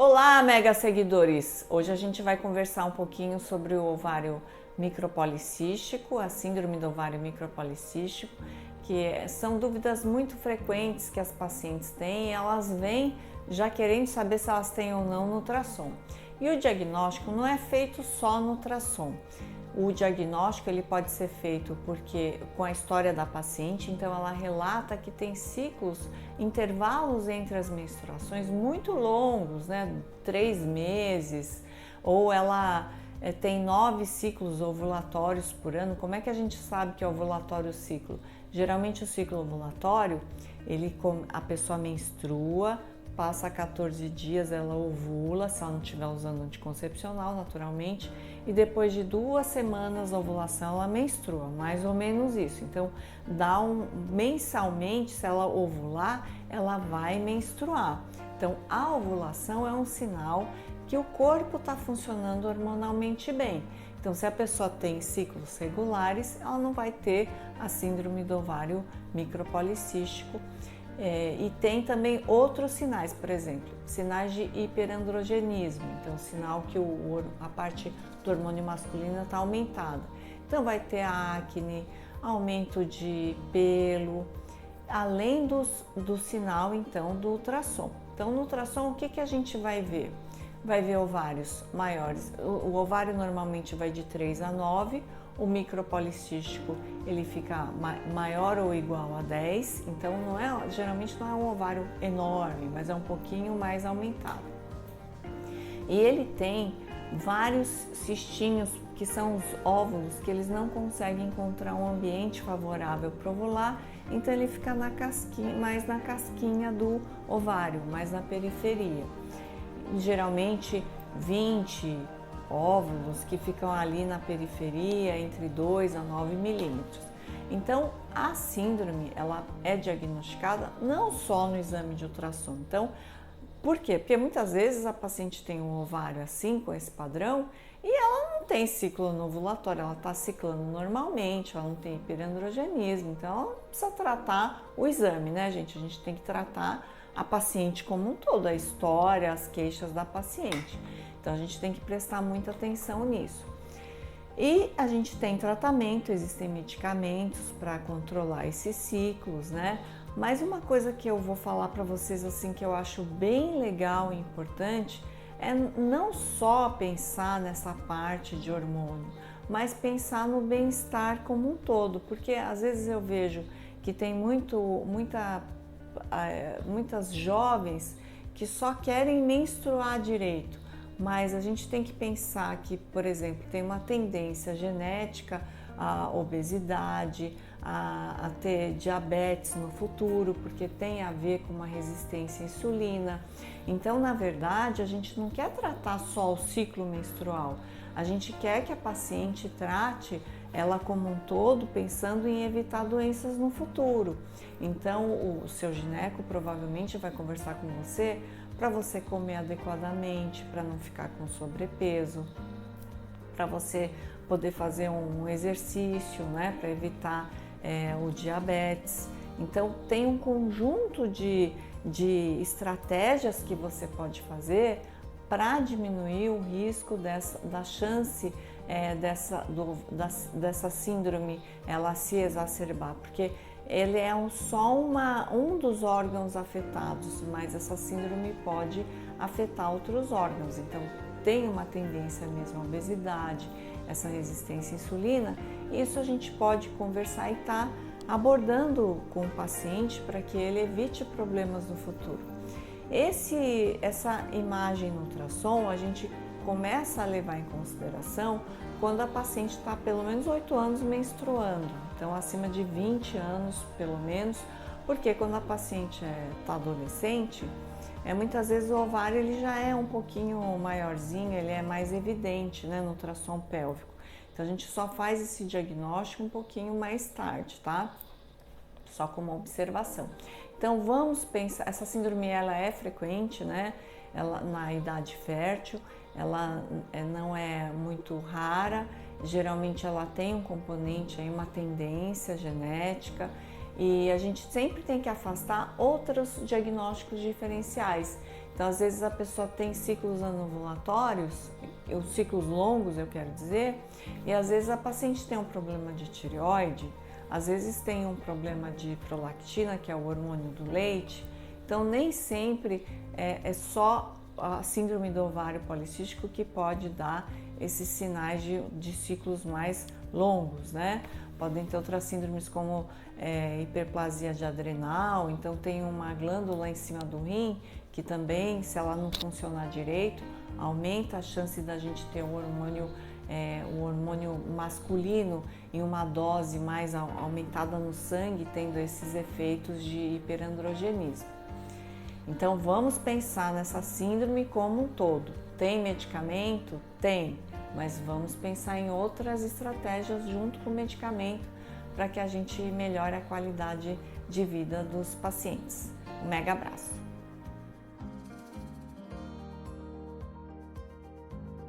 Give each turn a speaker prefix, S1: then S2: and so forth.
S1: Olá, mega seguidores! Hoje a gente vai conversar um pouquinho sobre o ovário micropolicístico, a síndrome do ovário micropolicístico, que são dúvidas muito frequentes que as pacientes têm e elas vêm já querendo saber se elas têm ou não no ultrassom. E o diagnóstico não é feito só no ultrassom. O diagnóstico ele pode ser feito porque com a história da paciente, então ela relata que tem ciclos, intervalos entre as menstruações muito longos, né? 3 meses, ou ela tem 9 ciclos ovulatórios por ano. Como é que a gente sabe que é ovulatório o ciclo? Geralmente o ciclo ovulatório, a pessoa menstrua, passa 14 dias, ela ovula, se ela não estiver usando anticoncepcional, naturalmente, e depois de 2 semanas da ovulação ela menstrua, mais ou menos isso. Então, mensalmente, se ela ovular, ela vai menstruar. Então, a ovulação é um sinal que o corpo está funcionando hormonalmente bem. Então, se a pessoa tem ciclos regulares, ela não vai ter a síndrome do ovário micropolicístico. E tem também outros sinais, por exemplo, sinais de hiperandrogenismo, então sinal que a parte do hormônio masculino está aumentada. Então vai ter acne, aumento de pelo, além do sinal então do ultrassom. Então no ultrassom o que a gente vai ver? Vai ver ovários maiores, o ovário normalmente vai de 3 a 9, o micropolicístico ele fica maior ou igual a 10, então geralmente não é um ovário enorme, mas é um pouquinho mais aumentado. E ele tem vários cistinhos que são os óvulos que eles não conseguem encontrar um ambiente favorável para ovular, então ele fica mais na casquinha do ovário, mais na periferia. Geralmente 20 óvulos que ficam ali na periferia, entre 2 a 9 milímetros. Então, a síndrome, ela é diagnosticada não só no exame de ultrassom. Então, por quê? Porque muitas vezes a paciente tem um ovário assim, com esse padrão, e ela não tem ciclo ovulatório, ela está ciclando normalmente, ela não tem hiperandrogenismo, então ela precisa tratar o exame, né, gente? A gente tem que tratar a paciente como um todo, a história, as queixas da paciente. Então a gente tem que prestar muita atenção nisso. E a gente tem tratamento, existem medicamentos para controlar esses ciclos, né? Mas uma coisa que eu vou falar para vocês assim que eu acho bem legal e importante é não só pensar nessa parte de hormônio, mas pensar no bem-estar como um todo, porque às vezes eu vejo que tem muitas jovens que só querem menstruar direito, mas a gente tem que pensar que, por exemplo, tem uma tendência genética à obesidade, a ter diabetes no futuro, porque tem a ver com uma resistência à insulina. Então, na verdade, a gente não quer tratar só o ciclo menstrual, a gente quer que a paciente trate ela como um todo, pensando em evitar doenças no futuro. Então, o seu gineco provavelmente vai conversar com você para você comer adequadamente, para não ficar com sobrepeso, para você poder fazer um exercício, né, para evitar o diabetes. Então, tem um conjunto de estratégias que você pode fazer para diminuir o risco da chance dessa síndrome ela se exacerbar, porque ele é só um dos órgãos afetados, mas essa síndrome pode afetar outros órgãos. Então, tem uma tendência mesmo à obesidade, essa resistência à insulina, e isso a gente pode conversar e estar abordando com o paciente para que ele evite problemas no futuro. Essa imagem no ultrassom a gente começa a levar em consideração quando a paciente está pelo menos 8 anos menstruando, então acima de 20 anos pelo menos, porque quando a paciente está adolescente, muitas vezes o ovário ele já é um pouquinho maiorzinho, ele é mais evidente, né, no ultrassom pélvico. Então a gente só faz esse diagnóstico um pouquinho mais tarde, tá? Só como observação. Então vamos pensar, essa síndrome ela é frequente, né? Ela, na idade fértil, ela não é muito rara, geralmente ela tem um componente, aí, uma tendência genética, e a gente sempre tem que afastar outros diagnósticos diferenciais. Então, às vezes a pessoa tem ciclos anovulatórios, os ciclos longos, eu quero dizer, e às vezes a paciente tem um problema de tireoide, às vezes tem um problema de prolactina, que é o hormônio do leite. Então, nem sempre é só a síndrome do ovário policístico que pode dar esses sinais de ciclos mais longos, né? Podem ter outras síndromes como hiperplasia de adrenal, então tem uma glândula em cima do rim que também, se ela não funcionar direito, aumenta a chance da gente ter o hormônio masculino em uma dose mais aumentada no sangue, tendo esses efeitos de hiperandrogenismo. Então vamos pensar nessa síndrome como um todo. Tem medicamento? Tem, mas vamos pensar em outras estratégias junto com o medicamento para que a gente melhore a qualidade de vida dos pacientes. Um mega abraço!